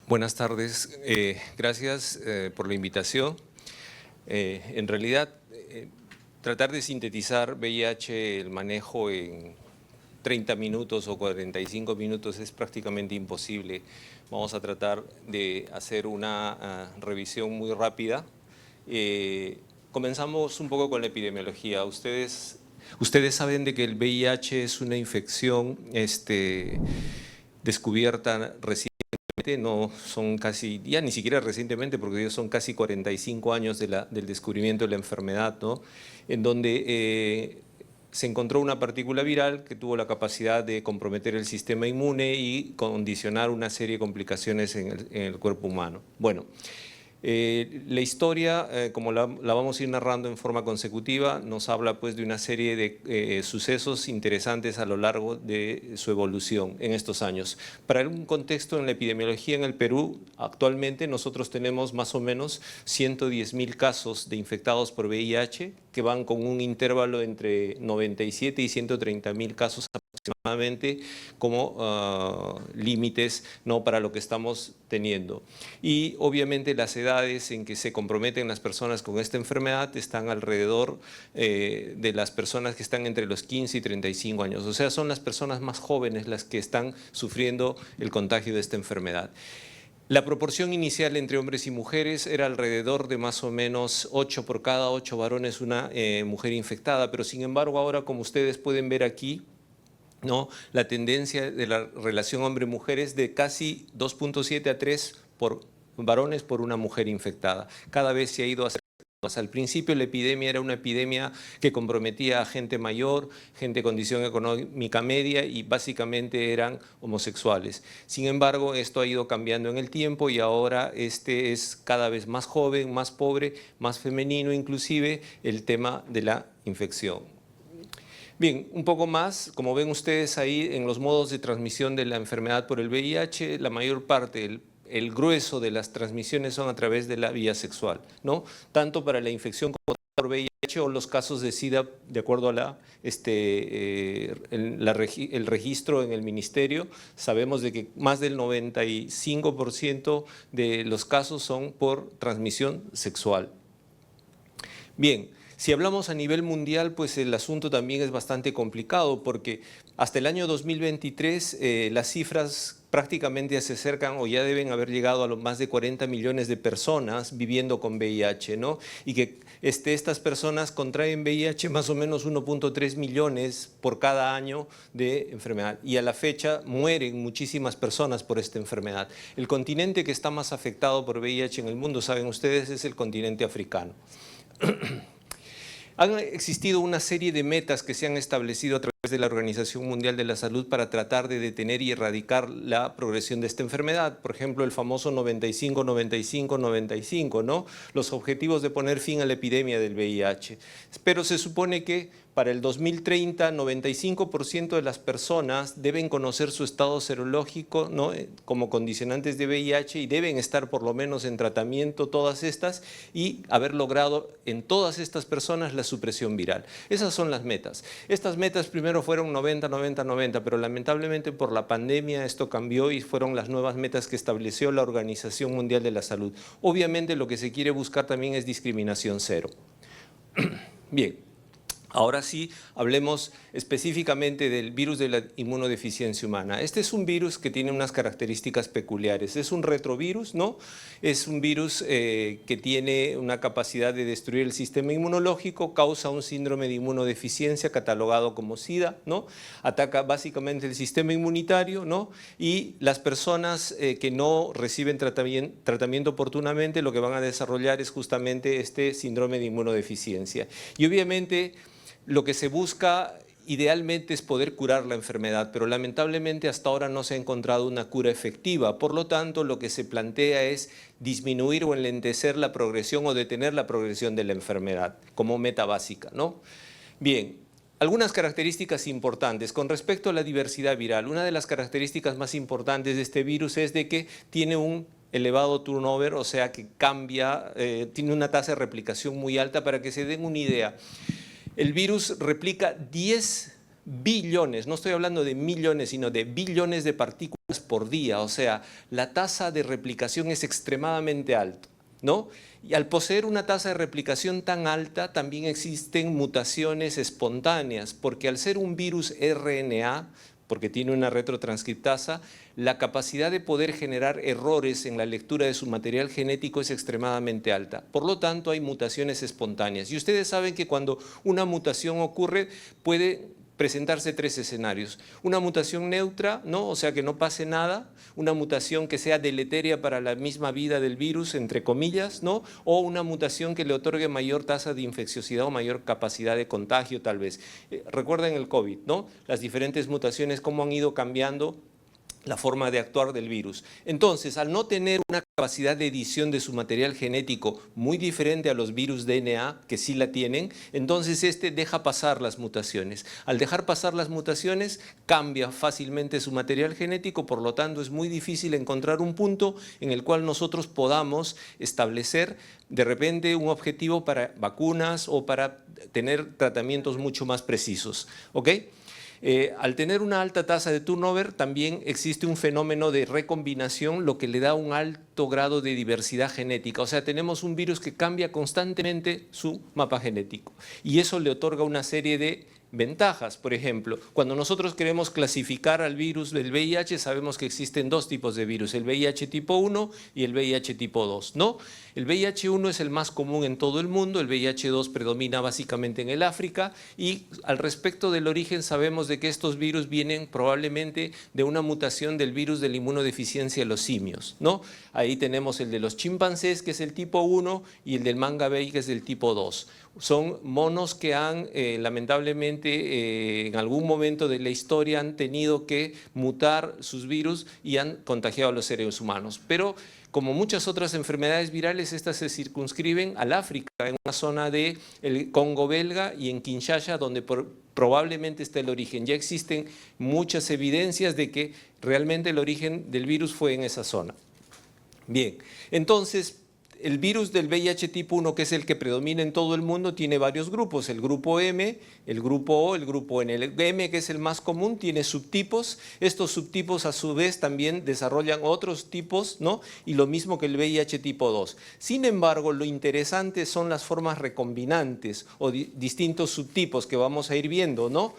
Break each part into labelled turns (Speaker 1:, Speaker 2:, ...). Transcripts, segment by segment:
Speaker 1: Buenas tardes, gracias por la invitación. En realidad, tratar de sintetizar VIH, el manejo en 30 minutos o 45 minutos es prácticamente imposible. Vamos a tratar de hacer una revisión muy rápida. Comenzamos un poco con la epidemiología. Ustedes saben de que el VIH es una infección descubierta recientemente. No son casi, ya ni siquiera recientemente, porque ellos son casi 45 años del descubrimiento de la enfermedad, ¿no? En donde se encontró una partícula viral que tuvo la capacidad de comprometer el sistema inmune y condicionar una serie de complicaciones en el cuerpo humano. Bueno, la historia, como la vamos a ir narrando en forma consecutiva, nos habla pues de una serie de sucesos interesantes a lo largo de su evolución en estos años. Para un contexto en la epidemiología en el Perú, actualmente nosotros tenemos más o menos 110.000 casos de infectados por VIH, que van con un intervalo entre 97 y 130.000 casos aproximadamente como límites, ¿no?, para lo que estamos teniendo. Y obviamente las edades en que se comprometen las personas con esta enfermedad están alrededor de las personas que están entre los 15 y 35 años. O sea, son las personas más jóvenes las que están sufriendo el contagio de esta enfermedad. La proporción inicial entre hombres y mujeres era alrededor de más o menos 8 por cada 8 varones, una mujer infectada, pero sin embargo ahora, como ustedes pueden ver aquí, ¿no?, la tendencia de la relación hombre-mujer es de casi 2.7 a 3 por varones por una mujer infectada. Cada vez se ha ido acercando. Al principio la epidemia era una epidemia que comprometía a gente mayor, gente de condición económica media y básicamente eran homosexuales. Sin embargo, esto ha ido cambiando en el tiempo y ahora este es cada vez más joven, más pobre, más femenino inclusive el tema de la infección. Bien, un poco más, como ven ustedes ahí en los modos de transmisión de la enfermedad por el VIH, la mayor parte, el grueso de las transmisiones son a través de la vía sexual, ¿no? Tanto para la infección como por VIH o los casos de SIDA, de acuerdo a el registro en el ministerio, sabemos de que más del 95% de los casos son por transmisión sexual. Bien. Si hablamos a nivel mundial, pues el asunto también es bastante complicado porque hasta el año 2023 las cifras prácticamente se acercan o ya deben haber llegado a los más de 40 millones de personas viviendo con VIH, ¿no? Y que estas personas contraen VIH más o menos 1.3 millones por cada año de enfermedad. Y a la fecha mueren muchísimas personas por esta enfermedad. El continente que está más afectado por VIH en el mundo, saben ustedes, es el continente africano. Han existido una serie de metas que se han establecido a través de la Organización Mundial de la Salud para tratar de detener y erradicar la progresión de esta enfermedad. Por ejemplo, el famoso 95-95-95, ¿no? Los objetivos de poner fin a la epidemia del VIH. Pero se supone que para el 2030, 95% de las personas deben conocer su estado serológico, ¿no?, como condicionantes de VIH y deben estar por lo menos en tratamiento todas estas y haber logrado en todas estas personas la supresión viral. Esas son las metas. Estas metas primero fueron 90-90-90, pero lamentablemente por la pandemia esto cambió y fueron las nuevas metas que estableció la Organización Mundial de la Salud. Obviamente lo que se quiere buscar también es discriminación cero. Bien. Ahora sí, hablemos específicamente del virus de la inmunodeficiencia humana. Este es un virus que tiene unas características peculiares. Es un retrovirus, ¿no? Es un virus que tiene una capacidad de destruir el sistema inmunológico, causa un síndrome de inmunodeficiencia catalogado como SIDA, ¿no? Ataca básicamente el sistema inmunitario, ¿no? Y las personas que no reciben tratamiento oportunamente lo que van a desarrollar es justamente este síndrome de inmunodeficiencia. Y obviamente lo que se busca idealmente es poder curar la enfermedad, pero lamentablemente hasta ahora no se ha encontrado una cura efectiva. Por lo tanto, lo que se plantea es disminuir o enlentecer la progresión o detener la progresión de la enfermedad como meta básica, ¿no? Bien. Algunas características importantes con respecto a la diversidad viral. Una de las características más importantes de este virus es de que tiene un elevado turnover, o sea que cambia, tiene una tasa de replicación muy alta. Para que se den una idea, el virus replica 10 billones, no estoy hablando de millones, sino de billones de partículas por día, o sea, la tasa de replicación es extremadamente alta, ¿no? Y al poseer una tasa de replicación tan alta, también existen mutaciones espontáneas, porque al ser un virus RNA, porque tiene una retrotranscriptasa, la capacidad de poder generar errores en la lectura de su material genético es extremadamente alta. Por lo tanto, hay mutaciones espontáneas. Y ustedes saben que cuando una mutación ocurre, puede presentarse tres escenarios. Una mutación neutra, ¿no? O sea, que no pase nada. Una mutación que sea deleteria para la misma vida del virus, entre comillas, ¿no? O una mutación que le otorgue mayor tasa de infecciosidad o mayor capacidad de contagio, tal vez. Recuerden el COVID, ¿no? Las diferentes mutaciones, cómo han ido cambiando la forma de actuar del virus. Entonces, al no tener una capacidad de edición de su material genético muy diferente a los virus DNA, que sí la tienen, entonces este deja pasar las mutaciones. Al dejar pasar las mutaciones, cambia fácilmente su material genético, por lo tanto es muy difícil encontrar un punto en el cual nosotros podamos establecer de repente un objetivo para vacunas o para tener tratamientos mucho más precisos. ¿Ok? Al tener una alta tasa de turnover, también existe un fenómeno de recombinación, lo que le da un alto grado de diversidad genética. O sea, tenemos un virus que cambia constantemente su mapa genético y eso le otorga una serie de ventajas. Por ejemplo, cuando nosotros queremos clasificar al virus del VIH, sabemos que existen dos tipos de virus, el VIH tipo 1 y el VIH tipo 2, ¿no? El VIH-1 es el más común en todo el mundo, el VIH-2 predomina básicamente en el África y al respecto del origen sabemos de que estos virus vienen probablemente de una mutación del virus de la inmunodeficiencia de los simios, ¿no? Ahí tenemos el de los chimpancés, que es el tipo 1, y el del mangabey, que es el tipo 2. Son monos que han, lamentablemente, en algún momento de la historia han tenido que mutar sus virus y han contagiado a los seres humanos. Pero como muchas otras enfermedades virales, estas se circunscriben al África, en una zona del Congo belga y en Kinshasa, donde probablemente está el origen. Ya existen muchas evidencias de que realmente el origen del virus fue en esa zona. Bien, entonces el virus del VIH tipo 1, que es el que predomina en todo el mundo, tiene varios grupos. El grupo M, el grupo O, el grupo N. El M, que es el más común, tiene subtipos. Estos subtipos, a su vez, también desarrollan otros tipos, ¿no? Y lo mismo que el VIH tipo 2. Sin embargo, lo interesante son las formas recombinantes o distintos subtipos que vamos a ir viendo, ¿no?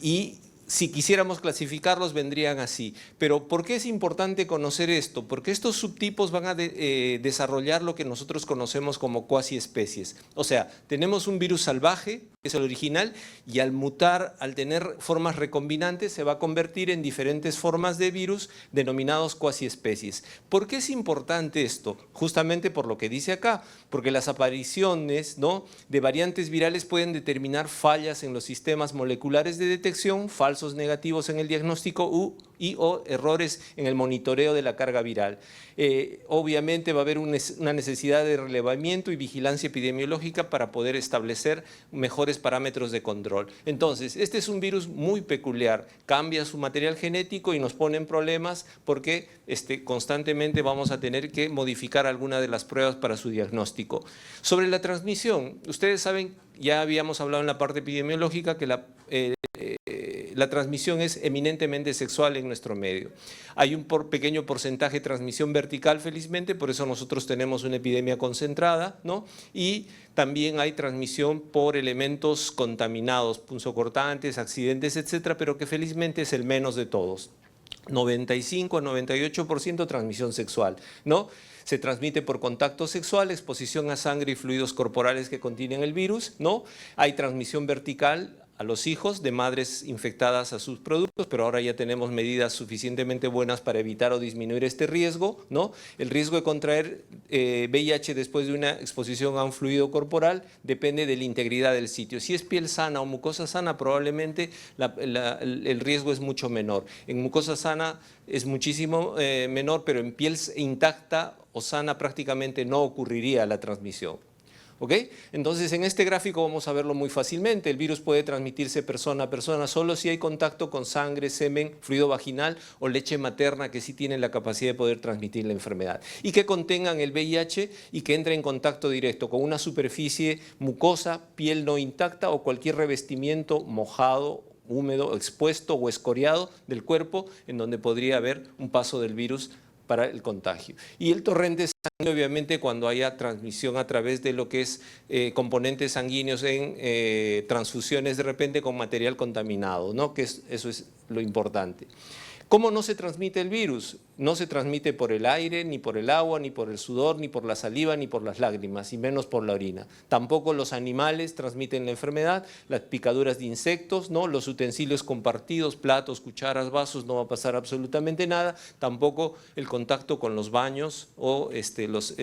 Speaker 1: Y si quisiéramos clasificarlos, vendrían así. Pero ¿por qué es importante conocer esto? Porque estos subtipos van a desarrollar lo que nosotros conocemos como cuasi-especies. O sea, tenemos un virus salvaje, que es el original, y al mutar, al tener formas recombinantes, se va a convertir en diferentes formas de virus denominados cuasi-especies. ¿Por qué es importante esto? Justamente por lo que dice acá, porque las apariciones, ¿no?, de variantes virales pueden determinar fallas en los sistemas moleculares de detección, falsos negativos en el diagnóstico o errores en el monitoreo de la carga viral. Obviamente va a haber una necesidad de relevamiento y vigilancia epidemiológica para poder establecer mejores parámetros de control. Entonces, este es un virus muy peculiar, cambia su material genético y nos pone en problemas porque constantemente vamos a tener que modificar alguna de las pruebas para su diagnóstico. Sobre la transmisión, ustedes saben, ya habíamos hablado en la parte epidemiológica que la transmisión es eminentemente sexual en nuestro medio. Hay un pequeño porcentaje de transmisión vertical, felizmente, por eso nosotros tenemos una epidemia concentrada, ¿no? Y también hay transmisión por elementos contaminados, punzocortantes, accidentes, etcétera, pero que felizmente es el menos de todos. 95 a 98% transmisión sexual, ¿no? Se transmite por contacto sexual, exposición a sangre y fluidos corporales que contienen el virus, ¿no? Hay transmisión vertical a los hijos de madres infectadas a sus productos, pero ahora ya tenemos medidas suficientemente buenas para evitar o disminuir este riesgo, ¿no? El riesgo de contraer VIH después de una exposición a un fluido corporal depende de la integridad del sitio. Si es piel sana o mucosa sana, probablemente el riesgo es mucho menor. En mucosa sana es muchísimo menor, pero en piel intacta o sana prácticamente no ocurriría la transmisión. ¿Ok? Entonces, en este gráfico vamos a verlo muy fácilmente. El virus puede transmitirse persona a persona solo si hay contacto con sangre, semen, fluido vaginal o leche materna que sí tienen la capacidad de poder transmitir la enfermedad. Y que contengan el VIH y que entre en contacto directo con una superficie mucosa, piel no intacta o cualquier revestimiento mojado húmedo, expuesto o escoriado del cuerpo, en donde podría haber un paso del virus para el contagio. Y el torrente sanguíneo, obviamente, cuando haya transmisión a través de lo que es componentes sanguíneos en transfusiones de repente con material contaminado, ¿no? Eso es lo importante. ¿Cómo no se transmite el virus? No se transmite por el aire, ni por el agua, ni por el sudor, ni por la saliva, ni por las lágrimas, y menos por la orina. Tampoco los animales transmiten la enfermedad, las picaduras de insectos, ¿no? Los utensilios compartidos, platos, cucharas, vasos, no va a pasar absolutamente nada. Tampoco el contacto con los baños o los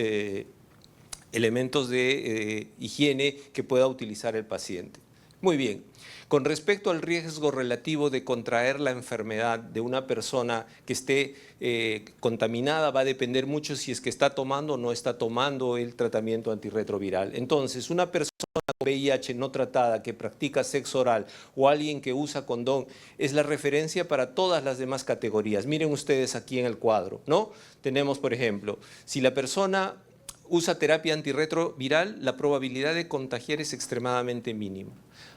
Speaker 1: elementos de higiene que pueda utilizar el paciente. Muy bien. Con respecto al riesgo relativo de contraer la enfermedad de una persona que esté contaminada, va a depender mucho si es que está tomando o no está tomando el tratamiento antirretroviral. Entonces, una persona con VIH no tratada que practica sexo oral o alguien que usa condón es la referencia para todas las demás categorías. Miren ustedes aquí en el cuadro, ¿no? Tenemos, por ejemplo, si la persona usa terapia antirretroviral, la probabilidad de contagiar es extremadamente mínima.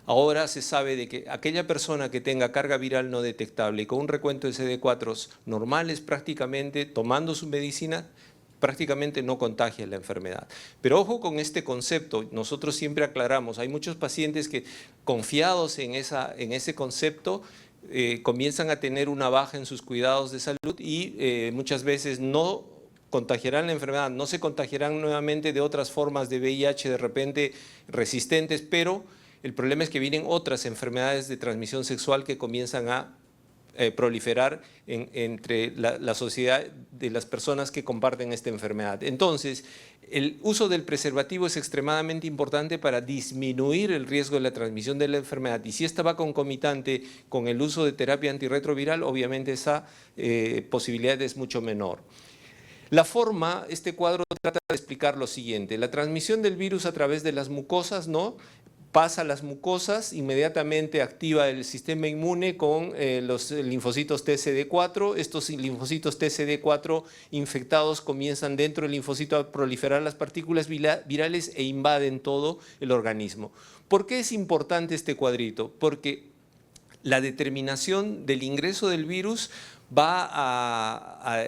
Speaker 1: Ahora se sabe de que aquella persona que tenga carga viral no detectable y con un recuento de CD4 normales prácticamente, tomando su medicina, prácticamente no contagia la enfermedad. Pero ojo con este concepto, nosotros siempre aclaramos, hay muchos pacientes que confiados en ese concepto, comienzan a tener una baja en sus cuidados de salud y muchas veces no contagiarán la enfermedad, no se contagiarán nuevamente de otras formas de VIH de repente resistentes, pero el problema es que vienen otras enfermedades de transmisión sexual que comienzan a proliferar entre la sociedad de las personas que comparten esta enfermedad. Entonces, el uso del preservativo es extremadamente importante para disminuir el riesgo de la transmisión de la enfermedad y si esta va concomitante con el uso de terapia antirretroviral, obviamente esa posibilidad es mucho menor. La forma, este cuadro trata de explicar lo siguiente, la transmisión del virus a través de las mucosas, ¿no? Pasa a las mucosas, inmediatamente activa el sistema inmune con los linfocitos TCD4. Estos linfocitos TCD4 infectados comienzan dentro del linfocito a proliferar las partículas virales e invaden todo el organismo. ¿Por qué es importante este cuadrito? Porque la determinación del ingreso del virus va a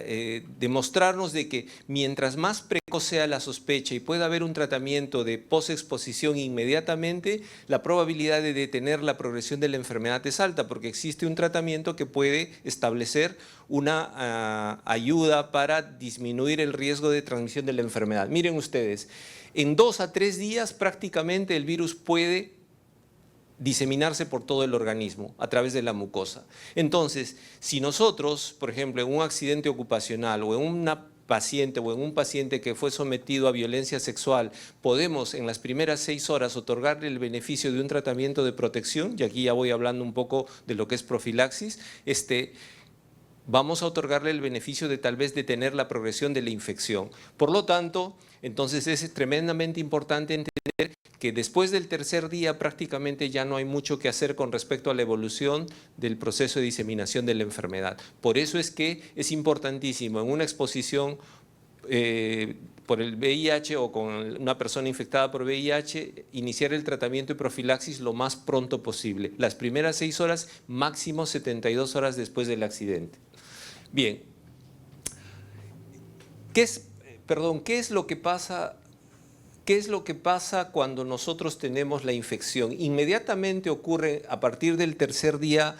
Speaker 1: demostrarnos de que mientras más precoz sea la sospecha y pueda haber un tratamiento de posexposición inmediatamente, la probabilidad de detener la progresión de la enfermedad es alta porque existe un tratamiento que puede establecer una ayuda para disminuir el riesgo de transmisión de la enfermedad. Miren ustedes, en 2 a 3 días prácticamente el virus puede diseminarse por todo el organismo a través de la mucosa. Entonces, si nosotros, por ejemplo, en un accidente ocupacional o en una paciente o en un paciente que fue sometido a violencia sexual, podemos en las primeras 6 horas otorgarle el beneficio de un tratamiento de protección, y aquí ya voy hablando un poco de lo que es profilaxis, vamos a otorgarle el beneficio de tal vez detener la progresión de la infección. Por lo tanto, entonces es tremendamente importante entender que después del tercer día prácticamente ya no hay mucho que hacer con respecto a la evolución del proceso de diseminación de la enfermedad. Por eso es que es importantísimo en una exposición por el VIH o con una persona infectada por VIH, iniciar el tratamiento de profilaxis lo más pronto posible. Las primeras 6 horas, máximo 72 horas después del accidente. Bien, ¿qué es lo que pasa? ¿Qué es lo que pasa cuando nosotros tenemos la infección? Inmediatamente ocurre, a partir del tercer día,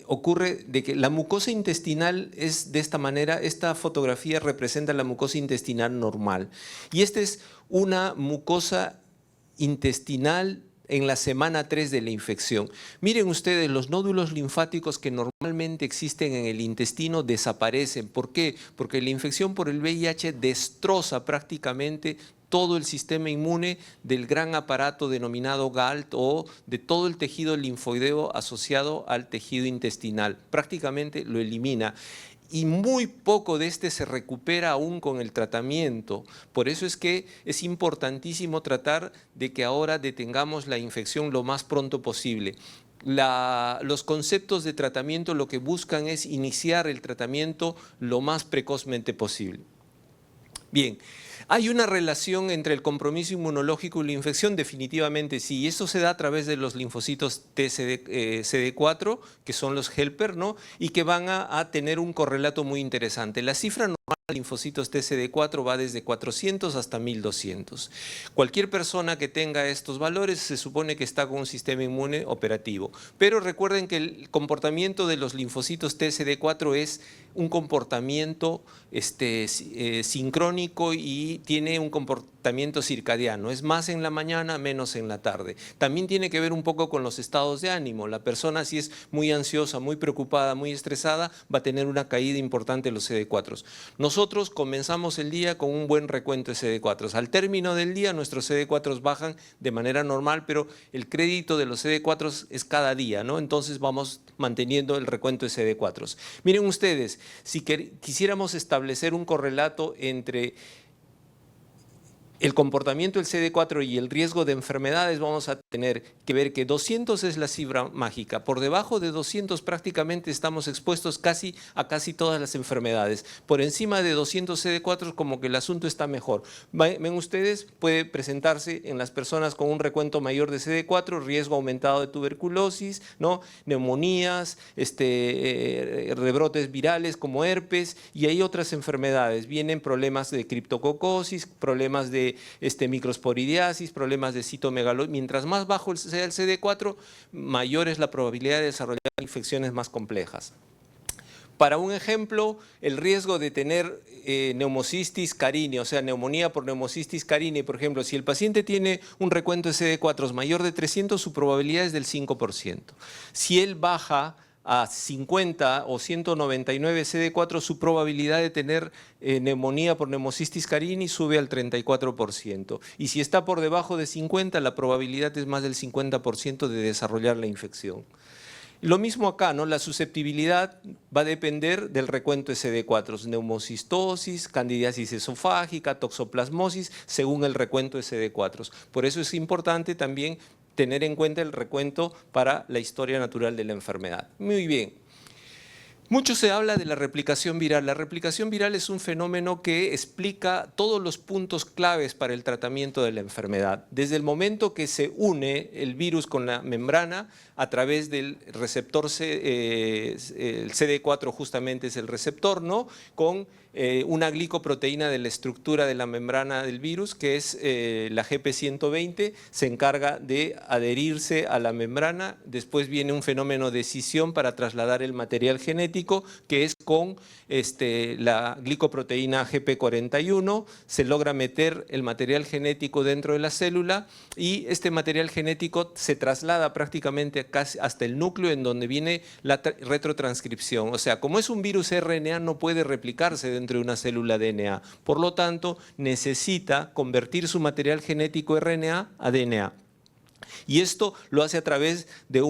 Speaker 1: ocurre de que la mucosa intestinal es de esta manera. Esta fotografía representa la mucosa intestinal normal. Y esta es una mucosa intestinal en la semana 3 de la infección. Miren ustedes, los nódulos linfáticos que normalmente existen en el intestino desaparecen. ¿Por qué? Porque la infección por el VIH destroza prácticamente todo el sistema inmune del gran aparato denominado GALT o de todo el tejido linfoideo asociado al tejido intestinal. Prácticamente lo elimina. Y muy poco de este se recupera aún con el tratamiento. Por eso es que es importantísimo tratar de que ahora detengamos la infección lo más pronto posible. Los conceptos de tratamiento lo que buscan es iniciar el tratamiento lo más precozmente posible. Bien, ¿hay una relación entre el compromiso inmunológico y la infección? Definitivamente sí, y esto se da a través de los linfocitos CD4, que son los helper, ¿no? Y que van a tener un correlato muy interesante. La cifra normal de linfocitos TCD4 va desde 400 hasta 1200. Cualquier persona que tenga estos valores se supone que está con un sistema inmune operativo, pero recuerden que el comportamiento de los linfocitos TCD4 es un comportamiento sincrónico y tiene un comportamiento circadiano. Es más en la mañana, menos en la tarde. También tiene que ver un poco con los estados de ánimo. La persona, si es muy ansiosa, muy preocupada, muy estresada, va a tener una caída importante de los CD4. Nosotros comenzamos el día con un buen recuento de CD4. Al término del día, nuestros CD4 bajan de manera normal, pero el crédito de los CD4 es cada día, ¿no? Entonces vamos manteniendo el recuento de CD4. Miren ustedes, si quisiéramos establecer un correlato entre el comportamiento del CD4 y el riesgo de enfermedades, vamos a tener que ver que 200 es la cifra mágica. Por debajo de 200 prácticamente estamos expuestos a casi todas las enfermedades. Por encima de 200 CD4 como que el asunto está mejor. Ven ustedes, puede presentarse en las personas con un recuento mayor de CD4, riesgo aumentado de tuberculosis, ¿no? Neumonías, rebrotes virales como herpes, y hay otras enfermedades. Vienen problemas de criptococosis, problemas de microsporidiasis, problemas de citomegalosis. Mientras más bajo sea el CD4, mayor es la probabilidad de desarrollar infecciones más complejas. Para un ejemplo, el riesgo de tener neumocistis carinii, o sea, neumonía por neumocistis carinii, por ejemplo, si el paciente tiene un recuento de CD4 mayor de 300, su probabilidad es del 5%. Si él baja a 50 o 199 CD4, su probabilidad de tener neumonía por neumocistis carinii sube al 34%. Y si está por debajo de 50, la probabilidad es más del 50% de desarrollar la infección. Lo mismo acá, ¿no? La susceptibilidad va a depender del recuento de CD4, neumocistosis, candidiasis esofágica, toxoplasmosis, según el recuento de CD4. Por eso es importante también tener en cuenta el recuento para la historia natural de la enfermedad. Muy bien. Mucho se habla de la replicación viral. La replicación viral es un fenómeno que explica todos los puntos claves para el tratamiento de la enfermedad. Desde el momento que se une el virus con la membrana a través del receptor, el CD4 justamente es el receptor, ¿no? Con una glicoproteína de la estructura de la membrana del virus, que es la GP120, se encarga de adherirse a la membrana. Después viene un fenómeno de escisión para trasladar el material genético, que es con la glicoproteína GP41, se logra meter el material genético dentro de la célula y este material genético se traslada prácticamente casi hasta el núcleo, en donde viene la retrotranscripción. O sea, como es un virus RNA, no puede replicarse dentro de una célula DNA. Por lo tanto, necesita convertir su material genético RNA a DNA. Y esto lo hace a través de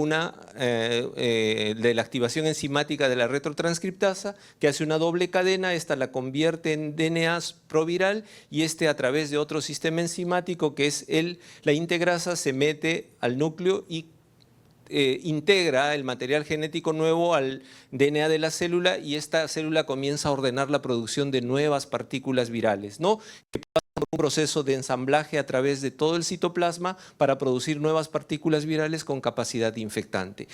Speaker 1: la activación enzimática de la retrotranscriptasa, que hace una doble cadena. Esta la convierte en DNA proviral y a través de otro sistema enzimático que es la integrasa, se mete al núcleo y integra el material genético nuevo al DNA de la célula, y esta célula comienza a ordenar la producción de nuevas partículas virales, ¿no? Que pasan por un proceso de ensamblaje a través de todo el citoplasma para producir nuevas partículas virales con capacidad infectante.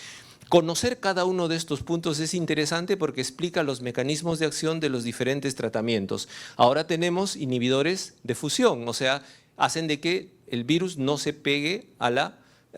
Speaker 1: Conocer cada uno de estos puntos es interesante porque explica los mecanismos de acción de los diferentes tratamientos. Ahora tenemos inhibidores de fusión, o sea, hacen de que el virus no se pegue a la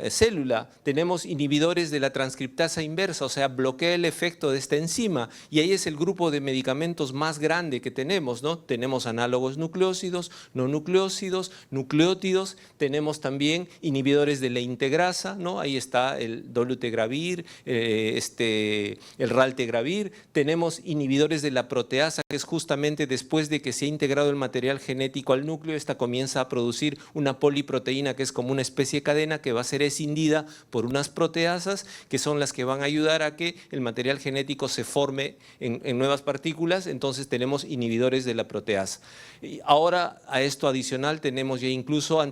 Speaker 1: célula. Tenemos inhibidores de la transcriptasa inversa, o sea, bloquea el efecto de esta enzima, y ahí es el grupo de medicamentos más grande que tenemos, ¿no? Tenemos análogos nucleósidos, no nucleósidos, nucleótidos, tenemos también inhibidores de la integrasa, ¿no? Ahí está el dolutegravir, el raltegravir, tenemos inhibidores de la proteasa, que es justamente después de que se ha integrado el material genético al núcleo, esta comienza a producir una poliproteína que es como una especie de cadena que va a ser escindida por unas proteasas, que son las que van a ayudar a que el material genético se forme en nuevas partículas. Entonces tenemos inhibidores de la proteasa. Y ahora, a esto adicional, tenemos ya incluso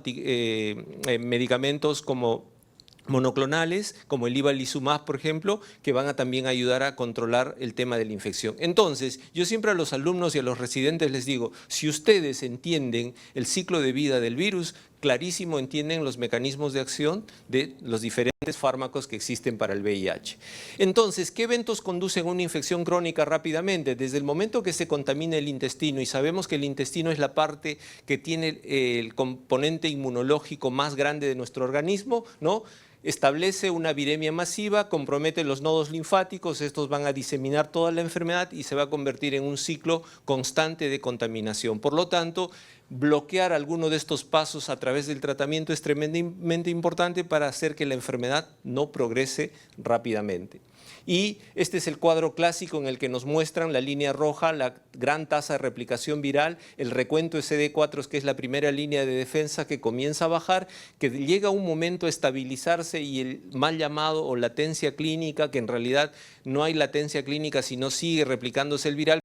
Speaker 1: medicamentos como monoclonales, como el ibalizumab, por ejemplo, que van a también ayudar a controlar el tema de la infección. Entonces, yo siempre a los alumnos y a los residentes les digo, si ustedes entienden el ciclo de vida del virus, clarísimo entienden los mecanismos de acción de los diferentes fármacos que existen para el VIH. Entonces, ¿qué eventos conducen a una infección crónica rápidamente? Desde el momento que se contamina el intestino, y sabemos que el intestino es la parte que tiene el componente inmunológico más grande de nuestro organismo, ¿no? Establece una viremia masiva, compromete los nodos linfáticos, estos van a diseminar toda la enfermedad y se va a convertir en un ciclo constante de contaminación. Por lo tanto, bloquear alguno de estos pasos a través del tratamiento es tremendamente importante para hacer que la enfermedad no progrese rápidamente. Y este es el cuadro clásico en el que nos muestran la línea roja, la gran tasa de replicación viral, el recuento de CD4, que es la primera línea de defensa que comienza a bajar, que llega un momento a estabilizarse y el mal llamado o latencia clínica, que en realidad no hay latencia clínica, sino sigue replicándose el viral,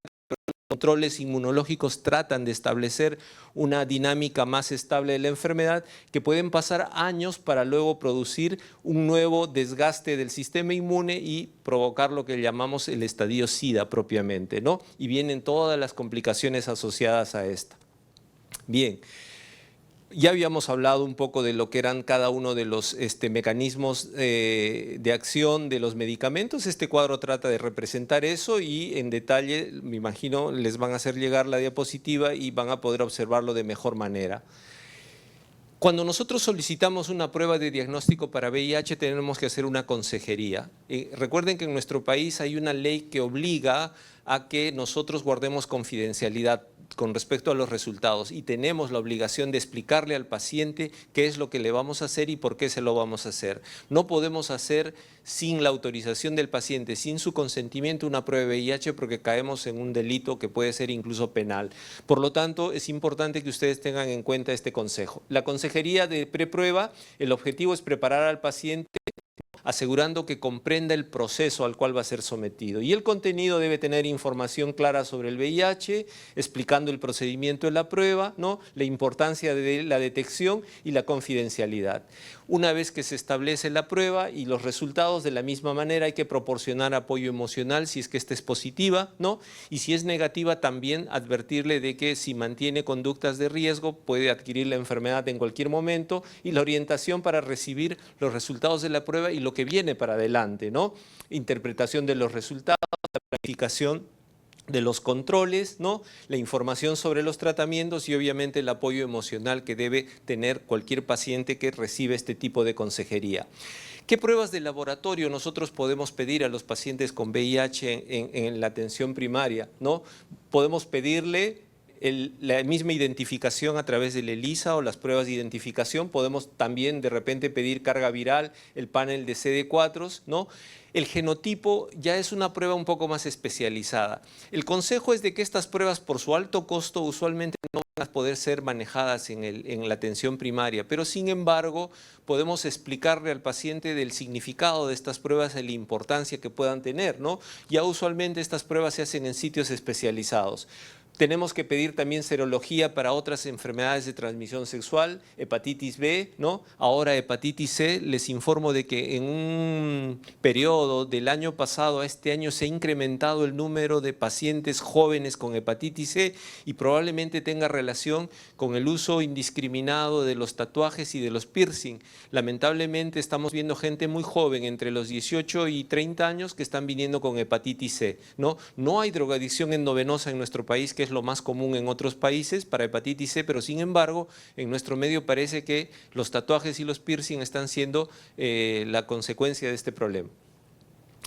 Speaker 1: controles inmunológicos tratan de establecer una dinámica más estable de la enfermedad, que pueden pasar años para luego producir un nuevo desgaste del sistema inmune y provocar lo que llamamos el estadio SIDA propiamente, ¿no? Y vienen todas las complicaciones asociadas a esta. Bien. Ya habíamos hablado un poco de lo que eran cada uno de los mecanismos de acción de los medicamentos. Este cuadro trata de representar eso y en detalle, me imagino, les van a hacer llegar la diapositiva y van a poder observarlo de mejor manera. Cuando nosotros solicitamos una prueba de diagnóstico para VIH, tenemos que hacer una consejería. Recuerden que en nuestro país hay una ley que obliga a que nosotros guardemos confidencialidad con respecto a los resultados y tenemos la obligación de explicarle al paciente qué es lo que le vamos a hacer y por qué se lo vamos a hacer. No podemos hacer sin la autorización del paciente, sin su consentimiento, una prueba de VIH porque caemos en un delito que puede ser incluso penal. Por lo tanto, es importante que ustedes tengan en cuenta este consejo. La consejería de preprueba, el objetivo es preparar al paciente asegurando que comprenda el proceso al cual va a ser sometido. Y el contenido debe tener información clara sobre el VIH, explicando el procedimiento de la prueba, ¿no? La importancia de la detección y la confidencialidad. Una vez que se establece la prueba y los resultados, de la misma manera hay que proporcionar apoyo emocional si es que esta es positiva, ¿no? Y si es negativa, también advertirle de que si mantiene conductas de riesgo puede adquirir la enfermedad en cualquier momento, y la orientación para recibir los resultados de la prueba y lo que viene para adelante, ¿no? Interpretación de los resultados, la planificación de los controles, ¿no? La información sobre los tratamientos y obviamente el apoyo emocional que debe tener cualquier paciente que recibe este tipo de consejería. ¿Qué pruebas de laboratorio nosotros podemos pedir a los pacientes con VIH en la atención primaria, ¿no? Podemos pedirle la misma identificación a través del ELISA o las pruebas de identificación. Podemos también de repente pedir carga viral, el panel de CD4, ¿no? El genotipo ya es una prueba un poco más especializada. El consejo es de que estas pruebas, por su alto costo, usualmente no van a poder ser manejadas en la atención primaria, pero sin embargo podemos explicarle al paciente del significado de estas pruebas y la importancia que puedan tener, ¿no? Ya usualmente estas pruebas se hacen en sitios especializados. Tenemos que pedir también serología para otras enfermedades de transmisión sexual, hepatitis B, ¿no? Ahora hepatitis C. Les informo de que en un periodo del año pasado a este año se ha incrementado el número de pacientes jóvenes con hepatitis C y probablemente tenga relación con el uso indiscriminado de los tatuajes y de los piercing. Lamentablemente estamos viendo gente muy joven, entre los 18 y 30 años, que están viniendo con hepatitis C, ¿no? No hay drogadicción endovenosa en nuestro país, que es lo más común en otros países para hepatitis C, pero sin embargo en nuestro medio parece que los tatuajes y los piercing están siendo la consecuencia de este problema,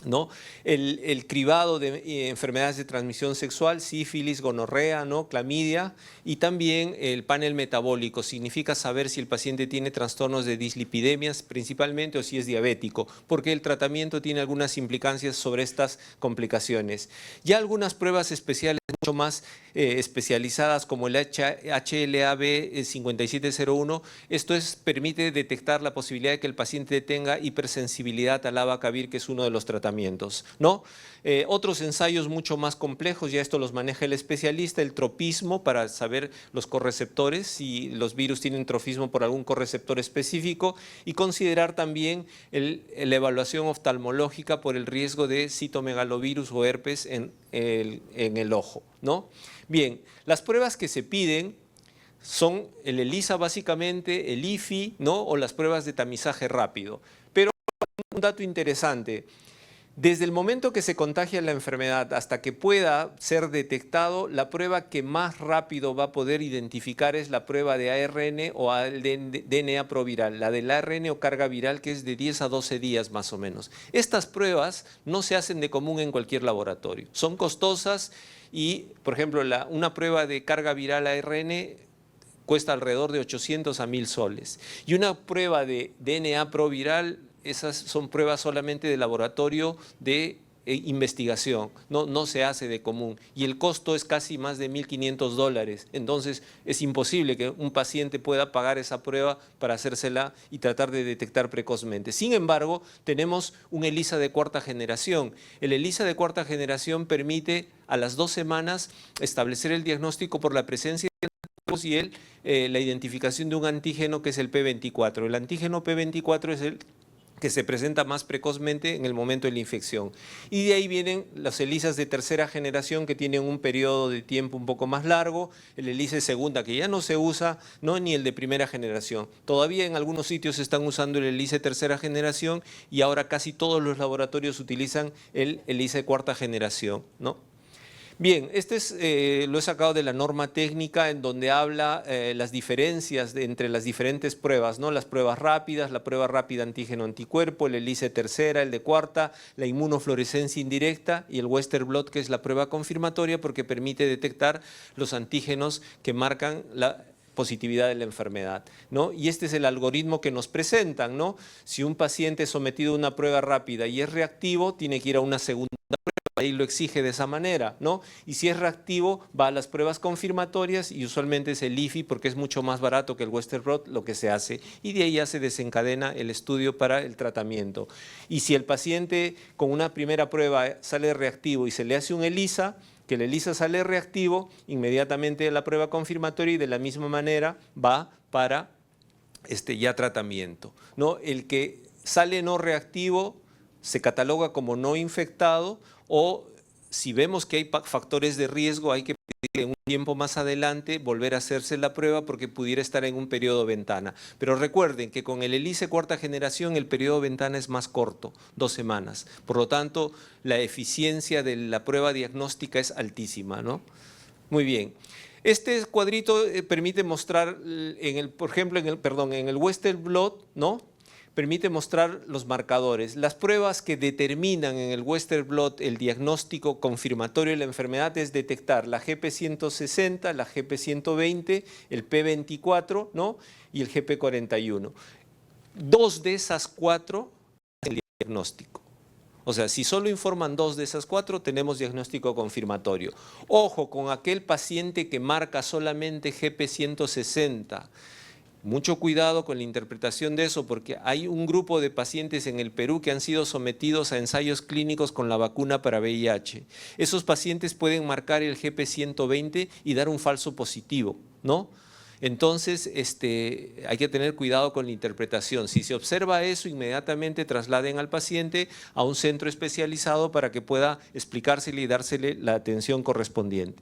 Speaker 1: ¿no? El cribado de enfermedades de transmisión sexual, sífilis, gonorrea, ¿no? Clamidia, y también el panel metabólico. Significa saber si el paciente tiene trastornos de dislipidemias principalmente o si es diabético, porque el tratamiento tiene algunas implicancias sobre estas complicaciones. Ya algunas pruebas especiales mucho más especializadas como el HLA-B5701, esto permite detectar la posibilidad de que el paciente tenga hipersensibilidad al abacavir, que es uno de los tratamientos, ¿no? Otros ensayos mucho más complejos, ya esto los maneja el especialista, el tropismo para saber los correceptores, si los virus tienen trofismo por algún correceptor específico, y considerar también la evaluación oftalmológica por el riesgo de citomegalovirus o herpes en el ojo, ¿no? Bien, las pruebas que se piden son el ELISA básicamente, el IFI, ¿no? O las pruebas de tamizaje rápido. Pero un dato interesante, desde el momento que se contagia la enfermedad hasta que pueda ser detectado, la prueba que más rápido va a poder identificar es la prueba de ARN o DNA proviral, la del ARN o carga viral, que es de 10 a 12 días más o menos. Estas pruebas no se hacen de común en cualquier laboratorio, son costosas y, por ejemplo, una prueba de carga viral ARN cuesta alrededor de 800 a 1000 soles. Y una prueba de DNA proviral, esas son pruebas solamente de laboratorio de investigación, no se hace de común. Y el costo es casi más de $1.500. Entonces es imposible que un paciente pueda pagar esa prueba para hacérsela y tratar de detectar precozmente. Sin embargo, tenemos un ELISA de cuarta generación. El ELISA de cuarta generación permite a las 2 semanas establecer el diagnóstico por la presencia y la identificación de un antígeno que es el P24. El antígeno P24 es el que se presenta más precozmente en el momento de la infección. Y de ahí vienen los ELISAs de tercera generación que tienen un periodo de tiempo un poco más largo, el ELISA de segunda que ya no se usa, ¿no? Ni el de primera generación. Todavía en algunos sitios están usando el ELISA de tercera generación y ahora casi todos los laboratorios utilizan el ELISA de cuarta generación, ¿no? Bien, lo he sacado de la norma técnica en donde habla las diferencias entre las diferentes pruebas, ¿no? Las pruebas rápidas, la prueba rápida antígeno-anticuerpo, el ELISA tercera, el de cuarta, la inmunofluorescencia indirecta y el Western blot, que es la prueba confirmatoria porque permite detectar los antígenos que marcan la positividad de la enfermedad, ¿no? Y este es el algoritmo que nos presentan, ¿no? Si un paciente es sometido a una prueba rápida y es reactivo, tiene que ir a una segunda prueba, ahí lo exige de esa manera, ¿no? Y si es reactivo, va a las pruebas confirmatorias y usualmente es el IFI porque es mucho más barato que el Western blot lo que se hace y de ahí ya se desencadena el estudio para el tratamiento. Y si el paciente con una primera prueba sale reactivo y se le hace un ELISA, que el ELISA sale reactivo, inmediatamente la prueba confirmatoria y de la misma manera va para ya tratamiento, ¿no? El que sale no reactivo se cataloga como no infectado o si vemos que hay factores de riesgo hay que pedir un tiempo más adelante volver a hacerse la prueba porque pudiera estar en un periodo ventana. Pero recuerden que con el ELISA cuarta generación el periodo ventana es más corto, 2 semanas. Por lo tanto, la eficiencia de la prueba diagnóstica es altísima, ¿no? Muy bien. Este cuadrito permite mostrar, por ejemplo, en el Western blot, ¿no? Permite mostrar los marcadores. Las pruebas que determinan en el Western blot el diagnóstico confirmatorio de la enfermedad es detectar la GP160, la GP120, el P24, ¿no? Y el GP41. 2 de esas 4 es el diagnóstico. O sea, si solo informan 2 de esas 4, tenemos diagnóstico confirmatorio. Ojo con aquel paciente que marca solamente GP160. Mucho cuidado con la interpretación de eso porque hay un grupo de pacientes en el Perú que han sido sometidos a ensayos clínicos con la vacuna para VIH. Esos pacientes pueden marcar el GP120 y dar un falso positivo, ¿no? Entonces, hay que tener cuidado con la interpretación. Si se observa eso, inmediatamente trasladen al paciente a un centro especializado para que pueda explicársele y dársele la atención correspondiente.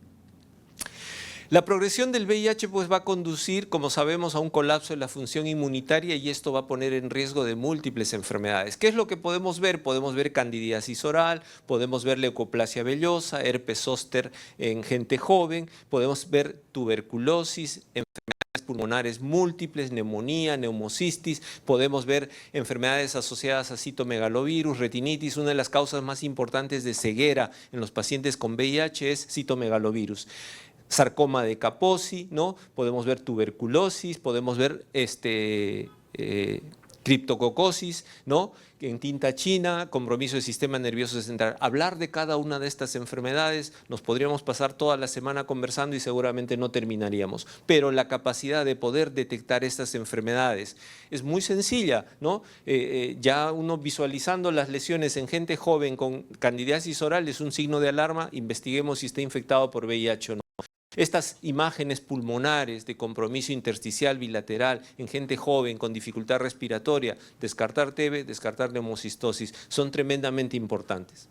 Speaker 1: La progresión del VIH pues, va a conducir, como sabemos, a un colapso de la función inmunitaria y esto va a poner en riesgo de múltiples enfermedades. ¿Qué es lo que podemos ver? Podemos ver candidiasis oral, podemos ver leucoplasia vellosa, herpes zóster en gente joven, podemos ver tuberculosis, enfermedades pulmonares múltiples, neumonía, neumocistis, podemos ver enfermedades asociadas a citomegalovirus, retinitis. Una de las causas más importantes de ceguera en los pacientes con VIH es citomegalovirus. Sarcoma de Kaposi, ¿no? Podemos ver tuberculosis, podemos ver criptococosis, ¿no? En tinta china, compromiso del sistema nervioso central. Hablar de cada una de estas enfermedades, nos podríamos pasar toda la semana conversando y seguramente no terminaríamos. Pero la capacidad de poder detectar estas enfermedades es muy sencilla, ¿no? Ya uno visualizando las lesiones en gente joven con candidiasis oral es un signo de alarma, investiguemos si está infectado por VIH o no. Estas imágenes pulmonares de compromiso intersticial bilateral en gente joven con dificultad respiratoria, descartar TB, descartar neumocistosis, son tremendamente importantes.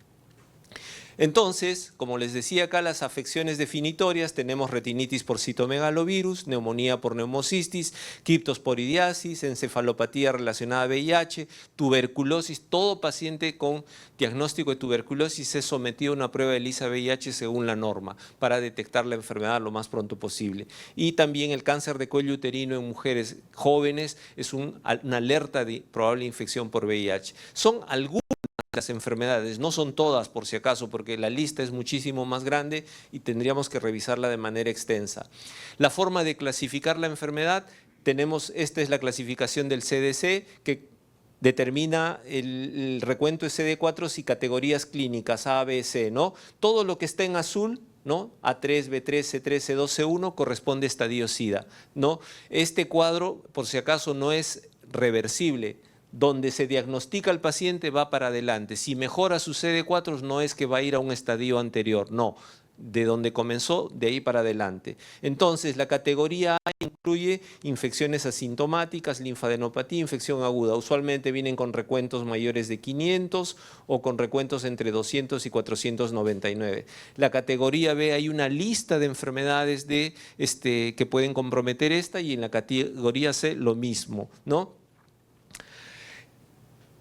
Speaker 1: Entonces, como les decía acá, las afecciones definitorias, tenemos retinitis por citomegalovirus, neumonía por neumocistis, criptosporidiasis, encefalopatía relacionada a VIH, tuberculosis. Todo paciente con diagnóstico de tuberculosis es sometido a una prueba de ELISA-VIH según la norma para detectar la enfermedad lo más pronto posible. Y también el cáncer de cuello uterino en mujeres jóvenes es una alerta de probable infección por VIH. Son algunas las enfermedades, no son todas por si acaso, porque la lista es muchísimo más grande y tendríamos que revisarla de manera extensa. La forma de clasificar la enfermedad, esta es la clasificación del CDC que determina el recuento de CD4 y categorías clínicas A, B, C, ¿no? Todo lo que está en azul, ¿no? A3, B3, C3, C2, C1 corresponde a estadio SIDA, ¿no? Este cuadro, por si acaso, no es reversible. Donde se diagnostica al paciente va para adelante. Si mejora su CD4 no es que va a ir a un estadio anterior, no. De donde comenzó, de ahí para adelante. Entonces, la categoría A incluye infecciones asintomáticas, linfadenopatía, infección aguda. Usualmente vienen con recuentos mayores de 500 o con recuentos entre 200 y 499. La categoría B hay una lista de enfermedades que pueden comprometer esta y en la categoría C lo mismo, ¿no?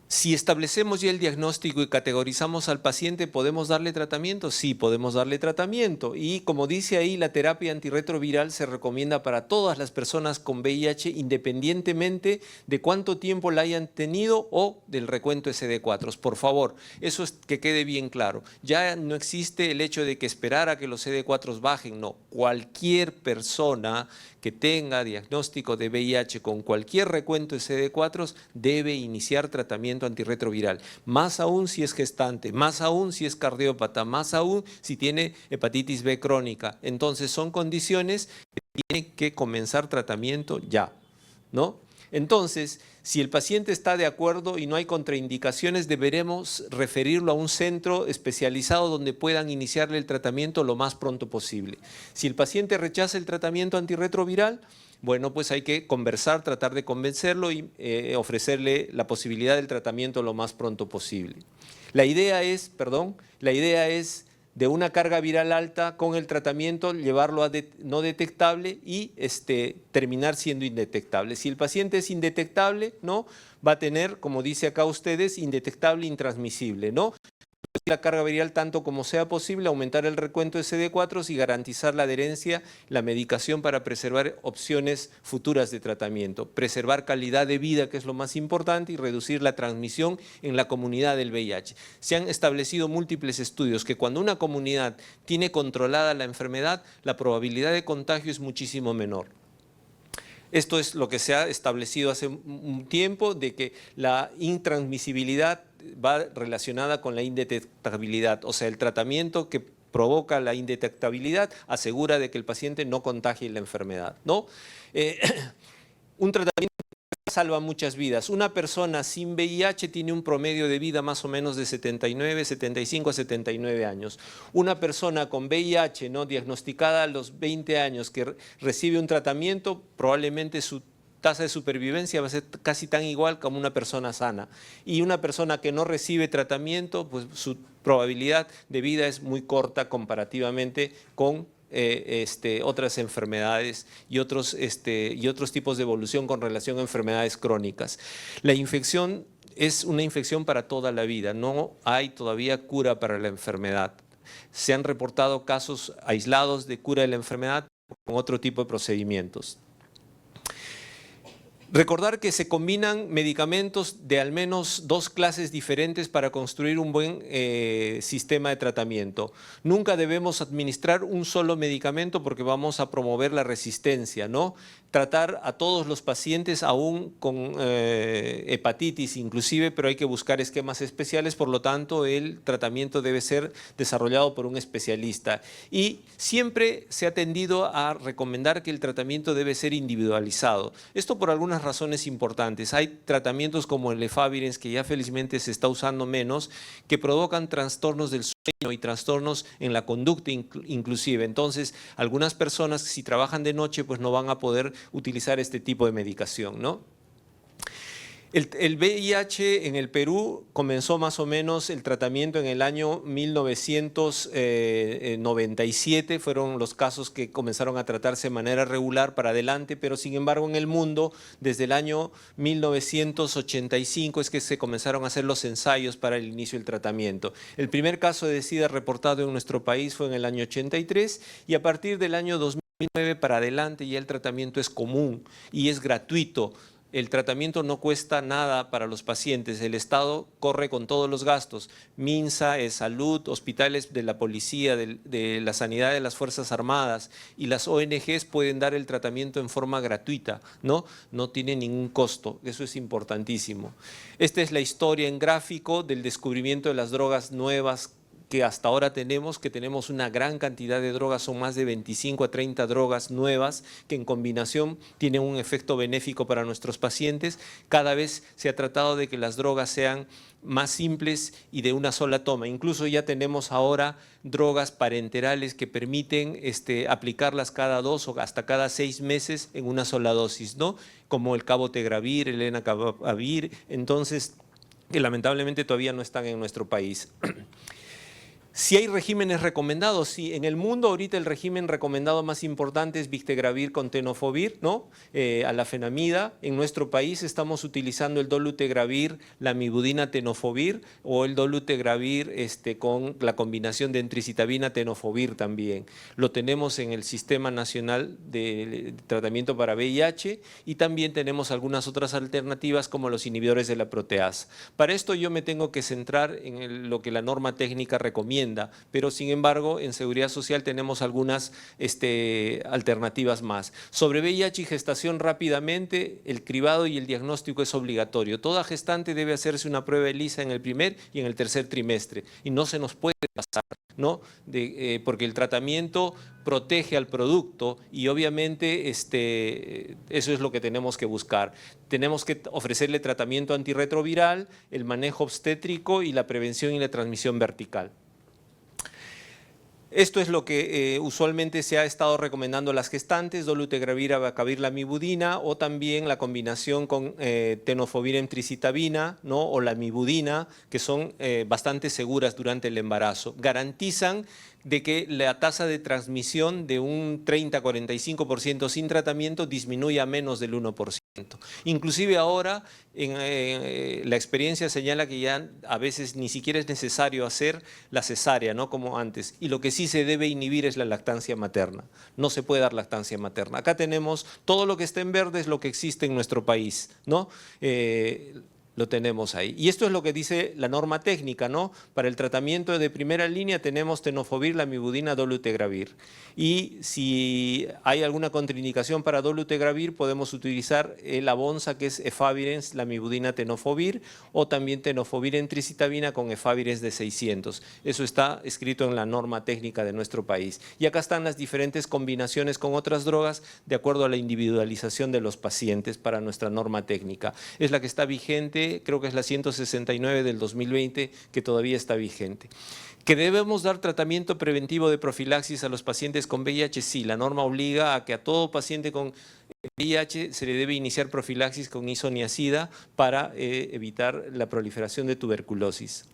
Speaker 1: Si establecemos ya el diagnóstico y categorizamos al paciente, ¿podemos darle tratamiento? Sí, podemos darle tratamiento. Y como dice ahí, la terapia antirretroviral se recomienda para todas las personas con VIH, independientemente de cuánto tiempo la hayan tenido o del recuento CD4. Por favor, eso es que quede bien claro. Ya no existe el hecho de que esperar a que los CD4 bajen, no. Cualquier persona que tenga diagnóstico de VIH con cualquier recuento de CD4 debe iniciar tratamiento antirretroviral, más aún si es gestante, más aún si es cardiópata, más aún si tiene hepatitis B crónica. Entonces son condiciones que tienen que comenzar tratamiento ya, ¿no? Entonces, si el paciente está de acuerdo y no hay contraindicaciones, deberemos referirlo a un centro especializado donde puedan iniciarle el tratamiento lo más pronto posible. Si el paciente rechaza el tratamiento antirretroviral, bueno, pues hay que conversar, tratar de convencerlo y ofrecerle la posibilidad del tratamiento lo más pronto posible. La idea es de una carga viral alta con el tratamiento, llevarlo a no detectable y terminar siendo indetectable. Si el paciente es indetectable, ¿no? Va a tener, como dice acá ustedes, indetectable, intransmisible, ¿no? La carga viral tanto como sea posible, aumentar el recuento de CD4 y garantizar la adherencia, la medicación para preservar opciones futuras de tratamiento, preservar calidad de vida, que es lo más importante, y reducir la transmisión en la comunidad del VIH. Se han establecido múltiples estudios que cuando una comunidad tiene controlada la enfermedad, la probabilidad de contagio es muchísimo menor. Esto es lo que se ha establecido hace un tiempo, de que la intransmisibilidad va relacionada con la indetectabilidad, o sea, el tratamiento que provoca la indetectabilidad asegura de que el paciente no contagie la enfermedad, ¿no? Un tratamiento salva muchas vidas. Una persona sin VIH tiene un promedio de vida más o menos de 75 a 79 años. Una persona con VIH no diagnosticada a los 20 años que recibe un tratamiento, probablemente su tasa de supervivencia va a ser casi tan igual como una persona sana. Y una persona que no recibe tratamiento, pues su probabilidad de vida es muy corta comparativamente con otras enfermedades y otros tipos de evolución con relación a enfermedades crónicas. La infección es una infección para toda la vida, no hay todavía cura para la enfermedad. Se han reportado casos aislados de cura de la enfermedad con otro tipo de procedimientos. Recordar que se combinan medicamentos de al menos 2 clases diferentes para construir un buen sistema de tratamiento. Nunca debemos administrar un solo medicamento porque vamos a promover la resistencia, ¿no? Tratar a todos los pacientes aún con hepatitis inclusive, pero hay que buscar esquemas especiales, por lo tanto el tratamiento debe ser desarrollado por un especialista. Y siempre se ha tendido a recomendar que el tratamiento debe ser individualizado. Esto por algunas razones importantes. Hay tratamientos como el efavirenz, que ya felizmente se está usando menos, que provocan trastornos del sueño y trastornos en la conducta inclusive. Entonces, algunas personas, si trabajan de noche, pues no van a poder utilizar este tipo de medicación, ¿no? El VIH en el Perú comenzó más o menos el tratamiento en el año 1997, fueron los casos que comenzaron a tratarse de manera regular para adelante, pero sin embargo en el mundo desde el año 1985 es que se comenzaron a hacer los ensayos para el inicio del tratamiento. El primer caso de SIDA reportado en nuestro país fue en el año 83 y a partir del año 2009 para adelante ya el tratamiento es común y es gratuito. El tratamiento no cuesta nada para los pacientes, el Estado corre con todos los gastos, MINSA, Salud, hospitales de la policía, de la sanidad de las Fuerzas Armadas y las ONGs pueden dar el tratamiento en forma gratuita, ¿no? No tiene ningún costo, eso es importantísimo. Esta es la historia en gráfico del descubrimiento de las drogas nuevas que hasta ahora tenemos, que tenemos una gran cantidad de drogas, son más de 25 a 30 drogas nuevas que en combinación tienen un efecto benéfico para nuestros pacientes. Cada vez se ha tratado de que las drogas sean más simples y de una sola toma. Incluso ya tenemos ahora drogas parenterales que permiten aplicarlas cada 2 o hasta cada 6 meses en una sola dosis, ¿no? Como el cabotegravir, el lenacapavir, entonces que lamentablemente todavía no están en nuestro país. Si hay regímenes recomendados, sí. En el mundo ahorita el régimen recomendado más importante es Bictegravir con tenofovir, ¿no? Alafenamida. En nuestro país estamos utilizando el dolutegravir, la mibudina tenofovir o el dolutegravir con la combinación de entricitabina tenofovir también. Lo tenemos en el Sistema Nacional de Tratamiento para VIH y también tenemos algunas otras alternativas como los inhibidores de la proteasa. Para esto yo me tengo que centrar en lo que la norma técnica recomienda, pero sin embargo en Seguridad Social tenemos algunas alternativas más. Sobre VIH y gestación rápidamente, el cribado y el diagnóstico es obligatorio. Toda gestante debe hacerse una prueba ELISA en el primer y en el tercer trimestre y no se nos puede pasar, ¿no? Porque el tratamiento protege al producto y obviamente eso es lo que tenemos que buscar. Tenemos que ofrecerle tratamiento antirretroviral, el manejo obstétrico y la prevención y la transmisión vertical. Esto es lo que usualmente se ha estado recomendando a las gestantes, dolutegravir, abacavir, lamivudina o también la combinación con tenofovir entricitabina, ¿no? O la mibudina, que son bastante seguras durante el embarazo. Garantizan de que la tasa de transmisión de un 30-45% sin tratamiento disminuye a menos del 1%. Inclusive ahora la experiencia señala que ya a veces ni siquiera es necesario hacer la cesárea, ¿no? Como antes. Y lo que sí se debe inhibir es la lactancia materna. No se puede dar lactancia materna. Acá tenemos todo lo que está en verde es lo que existe en nuestro país, ¿no? Lo tenemos ahí. Y esto es lo que dice la norma técnica, ¿no? Para el tratamiento de primera línea tenemos tenofovir, lamivudina, dolutegravir. Y si hay alguna contraindicación para dolutegravir, podemos utilizar el Abonsa, que es efavirenz, lamivudina, tenofovir, o también tenofovir entricitabina con efavirenz de 600. Eso está escrito en la norma técnica de nuestro país. Y acá están las diferentes combinaciones con otras drogas de acuerdo a la individualización de los pacientes para nuestra norma técnica. Es la que está vigente, creo que es la 169 del 2020, que todavía está vigente. ¿Que debemos dar tratamiento preventivo de profilaxis a los pacientes con VIH? Sí, la norma obliga a que a todo paciente con VIH se le debe iniciar profilaxis con isoniazida para evitar la proliferación de tuberculosis.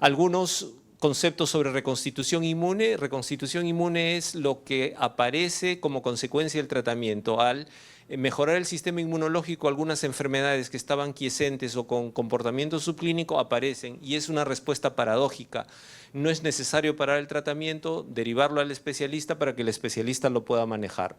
Speaker 1: Algunos conceptos sobre reconstitución inmune. Reconstitución inmune es lo que aparece como consecuencia del tratamiento. Al mejorar el sistema inmunológico, algunas enfermedades que estaban quiescentes o con comportamiento subclínico aparecen y es una respuesta paradójica. No es necesario parar el tratamiento, derivarlo al especialista para que el especialista lo pueda manejar.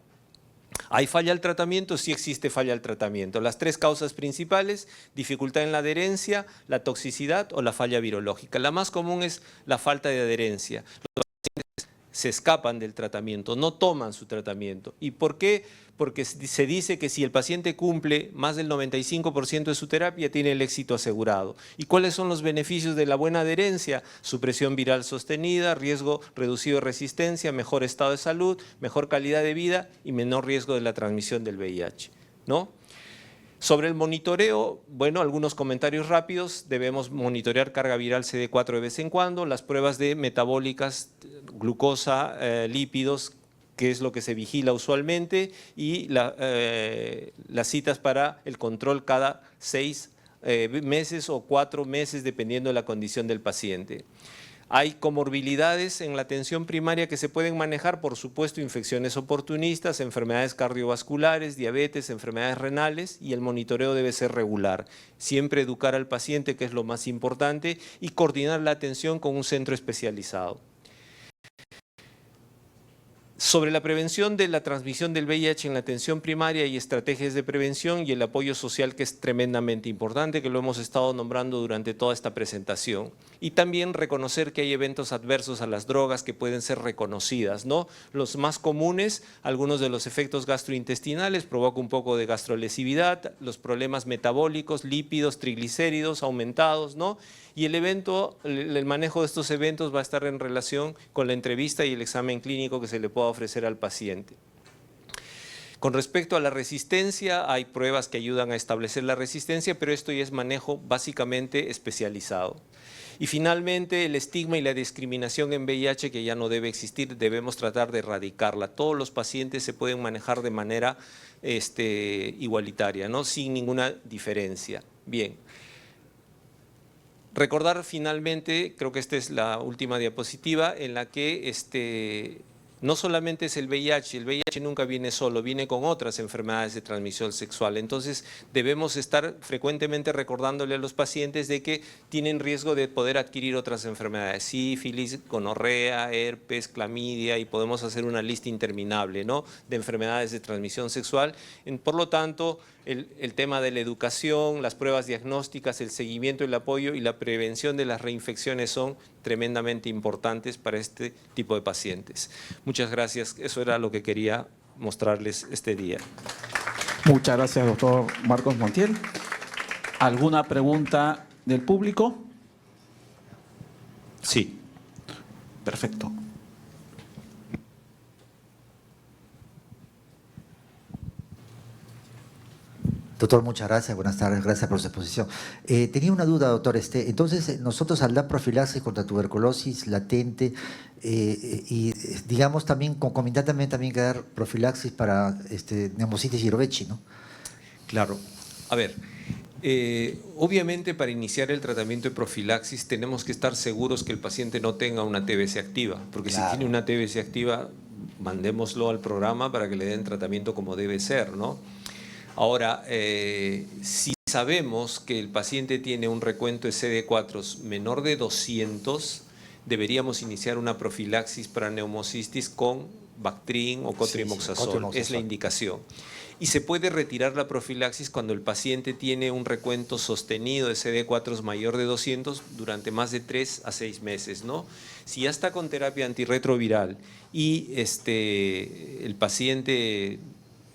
Speaker 1: ¿Hay falla al tratamiento? Sí existe falla al tratamiento. Las tres causas principales: dificultad en la adherencia, la toxicidad o la falla virológica. La más común es la falta de adherencia. Los pacientes se escapan del tratamiento, no toman su tratamiento. ¿Y por qué? Porque se dice que si el paciente cumple más del 95% de su terapia, tiene el éxito asegurado. ¿Y cuáles son los beneficios de la buena adherencia? Supresión viral sostenida, riesgo reducido de resistencia, mejor estado de salud, mejor calidad de vida y menor riesgo de la transmisión del VIH, ¿no? Sobre el monitoreo, bueno, algunos comentarios rápidos. Debemos monitorear carga viral CD4 de vez en cuando, las pruebas de metabólicas, glucosa, lípidos, que es lo que se vigila usualmente, y las citas para el control cada 6 meses o 4 meses, dependiendo de la condición del paciente. Hay comorbilidades en la atención primaria que se pueden manejar, por supuesto, infecciones oportunistas, enfermedades cardiovasculares, diabetes, enfermedades renales, y el monitoreo debe ser regular. Siempre educar al paciente, que es lo más importante, y coordinar la atención con un centro especializado. Sobre la prevención de la transmisión del VIH en la atención primaria y estrategias de prevención y el apoyo social, que es tremendamente importante, que lo hemos estado nombrando durante toda esta presentación. Y también reconocer que hay eventos adversos a las drogas que pueden ser reconocidas, ¿no? Los más comunes: algunos de los efectos gastrointestinales, provoca un poco de gastrolesividad, los problemas metabólicos, lípidos, triglicéridos aumentados, ¿no? Y el manejo de estos eventos va a estar en relación con la entrevista y el examen clínico que se le pueda ofrecer al paciente. Con respecto a la resistencia, hay pruebas que ayudan a establecer la resistencia, pero esto ya es manejo básicamente especializado. Y finalmente, el estigma y la discriminación en VIH, que ya no debe existir, debemos tratar de erradicarla. Todos los pacientes se pueden manejar de manera igualitaria, ¿no? Sin ninguna diferencia. Bien. Recordar finalmente, creo que esta es la última diapositiva, en la que no solamente es el VIH nunca viene solo, viene con otras enfermedades de transmisión sexual. Entonces debemos estar frecuentemente recordándole a los pacientes de que tienen riesgo de poder adquirir otras enfermedades: sífilis, gonorrea, herpes, clamidia, y podemos hacer una lista interminable, ¿no?, de enfermedades de transmisión sexual. Por lo tanto, el tema de la educación, las pruebas diagnósticas, el seguimiento, el apoyo y la prevención de las reinfecciones son tremendamente importantes para este tipo de pacientes. Muchas gracias. Eso era lo que quería mostrarles este día.
Speaker 2: Muchas gracias, doctor Marcos Montiel. ¿Alguna pregunta del público?
Speaker 1: Sí.
Speaker 2: Perfecto.
Speaker 3: Doctor, muchas gracias. Buenas tardes. Gracias por su exposición. Tenía una duda, doctor. Entonces, nosotros al dar profilaxis contra tuberculosis latente y, digamos, también concomitantemente también que dar profilaxis para neumocitis girovechi, ¿no?
Speaker 1: Claro. A ver, obviamente para iniciar el tratamiento de profilaxis tenemos que estar seguros que el paciente no tenga una TBC activa, porque
Speaker 3: Claro.
Speaker 1: si tiene una TBC activa, mandémoslo al programa para que le den tratamiento como debe ser, ¿no? Ahora, si sabemos que el paciente tiene un recuento de CD4 menor de 200, deberíamos iniciar una profilaxis para neumocistis con Bactrim o cotrimoxazol. Es la indicación. Y se puede retirar la profilaxis cuando el paciente tiene un recuento sostenido de CD4 mayor de 200 durante más de 3 a 6 meses, ¿no? Si ya está con terapia antirretroviral y el paciente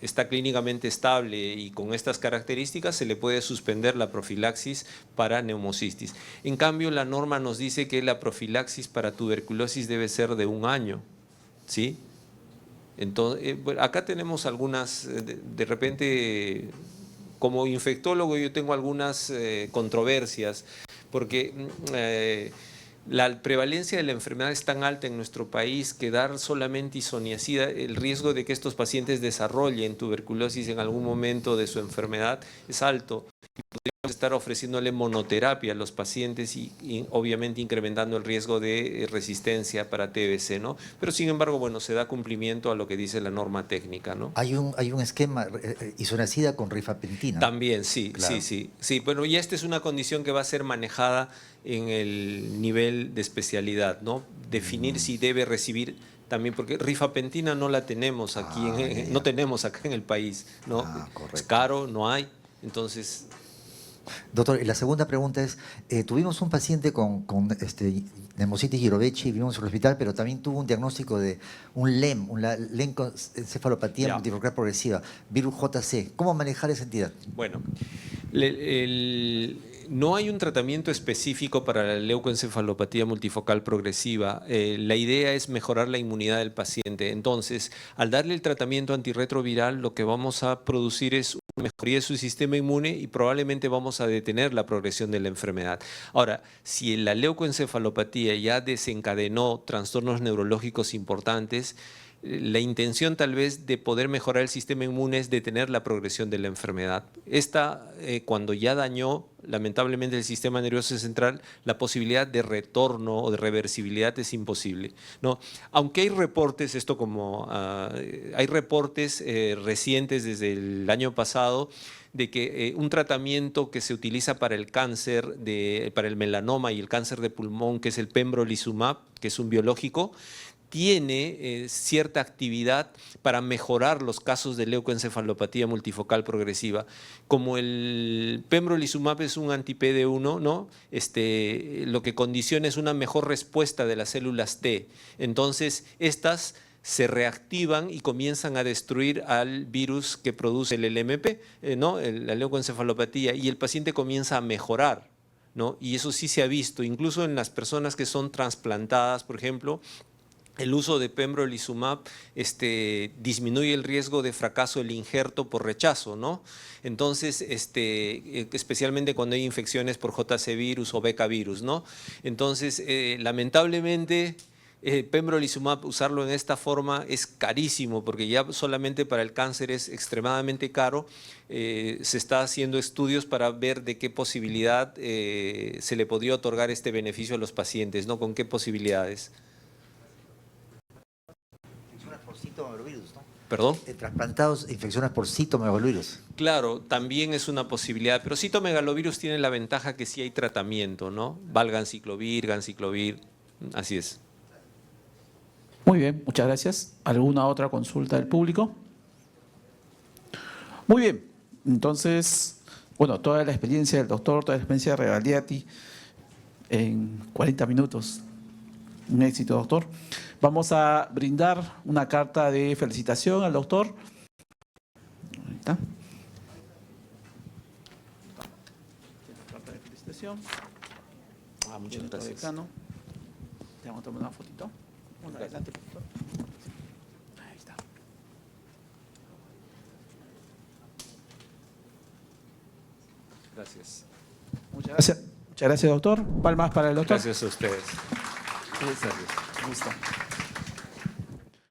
Speaker 1: está clínicamente estable y con estas características, se le puede suspender la profilaxis para neumocistis. En cambio, la norma nos dice que la profilaxis para tuberculosis debe ser de 1 año, ¿sí? Entonces, acá tenemos algunas, de repente, como infectólogo yo tengo algunas controversias, porque la prevalencia de la enfermedad es tan alta en nuestro país que dar solamente isoniazida, el riesgo de que estos pacientes desarrollen tuberculosis en algún momento de su enfermedad es alto. Podríamos estar ofreciéndole monoterapia a los pacientes y obviamente incrementando el riesgo de resistencia para TBC, ¿no? Pero sin embargo, bueno, se da cumplimiento a lo que dice la norma técnica, ¿no?
Speaker 3: Hay un esquema isoniazida con rifampicina.
Speaker 1: También, sí,
Speaker 3: Claro.
Speaker 1: sí. Bueno, y esta es una condición que va a ser manejada en el nivel de especialidad, ¿no? Definir si debe recibir también, porque rifapentina no la tenemos aquí, no tenemos acá en el país, ¿no?
Speaker 3: Correcto.
Speaker 1: Es caro, no hay, entonces...
Speaker 3: Doctor, y la segunda pregunta es, tuvimos un paciente con neumocitis Girovechi, vivimos en el hospital, pero también tuvo un diagnóstico de un LEM, una leucoencefalopatía multifocal progresiva, virus JC. ¿Cómo manejar esa entidad?
Speaker 1: Bueno, no hay un tratamiento específico para la leucoencefalopatía multifocal progresiva. La idea es mejorar la inmunidad del paciente. Entonces, al darle el tratamiento antirretroviral, lo que vamos a producir es una mejoría de su sistema inmune y probablemente vamos a detener la progresión de la enfermedad. Ahora, si la leucoencefalopatía ya desencadenó trastornos neurológicos importantes, la intención tal vez de poder mejorar el sistema inmune es detener la progresión de la enfermedad. Esta, cuando ya dañó lamentablemente el sistema nervioso central, la posibilidad de retorno o de reversibilidad es imposible, ¿no? Aunque hay reportes, hay reportes recientes desde el año pasado de que un tratamiento que se utiliza para el cáncer, para el melanoma y el cáncer de pulmón, que es el pembrolizumab, que es un biológico, tiene cierta actividad para mejorar los casos de leucoencefalopatía multifocal progresiva. Como el pembrolizumab es un anti-PD1, ¿no? Lo que condiciona es una mejor respuesta de las células T. Entonces, estas se reactivan y comienzan a destruir al virus que produce el LMP, ¿no? La leucoencefalopatía, y el paciente comienza a mejorar, ¿no? Y eso sí se ha visto, incluso en las personas que son trasplantadas, por ejemplo. El uso de pembrolizumab disminuye el riesgo de fracaso del injerto por rechazo, ¿no? Entonces, especialmente cuando hay infecciones por JC virus o Beca virus, ¿no? Entonces, lamentablemente, pembrolizumab, usarlo en esta forma es carísimo, porque ya solamente para el cáncer es extremadamente caro. Se está haciendo estudios para ver de qué posibilidad se le podría otorgar este beneficio a los pacientes, ¿no? ¿Con qué posibilidades?
Speaker 3: Citomegalovirus, ¿no?
Speaker 1: ¿Perdón?
Speaker 3: Trasplantados e infecciones por citomegalovirus.
Speaker 1: Claro, también es una posibilidad, pero citomegalovirus tiene la ventaja que sí hay tratamiento, ¿no? Valganciclovir, ganciclovir, así es.
Speaker 2: Muy bien, muchas gracias. ¿Alguna otra consulta del público? Muy bien, entonces, bueno, toda la experiencia del doctor, toda la experiencia de Regagliati en 40 minutos. Un éxito, doctor. Vamos a brindar una carta de felicitación al doctor. Ahí está. Carta de felicitación.
Speaker 1: Muchas gracias.
Speaker 2: Decano. Te vamos a tomar una fotito. Adelante, doctor. Ahí está.
Speaker 1: Gracias.
Speaker 2: Muchas gracias. Muchas gracias, doctor. Palmas para el doctor.
Speaker 1: Gracias a ustedes.
Speaker 2: Listo.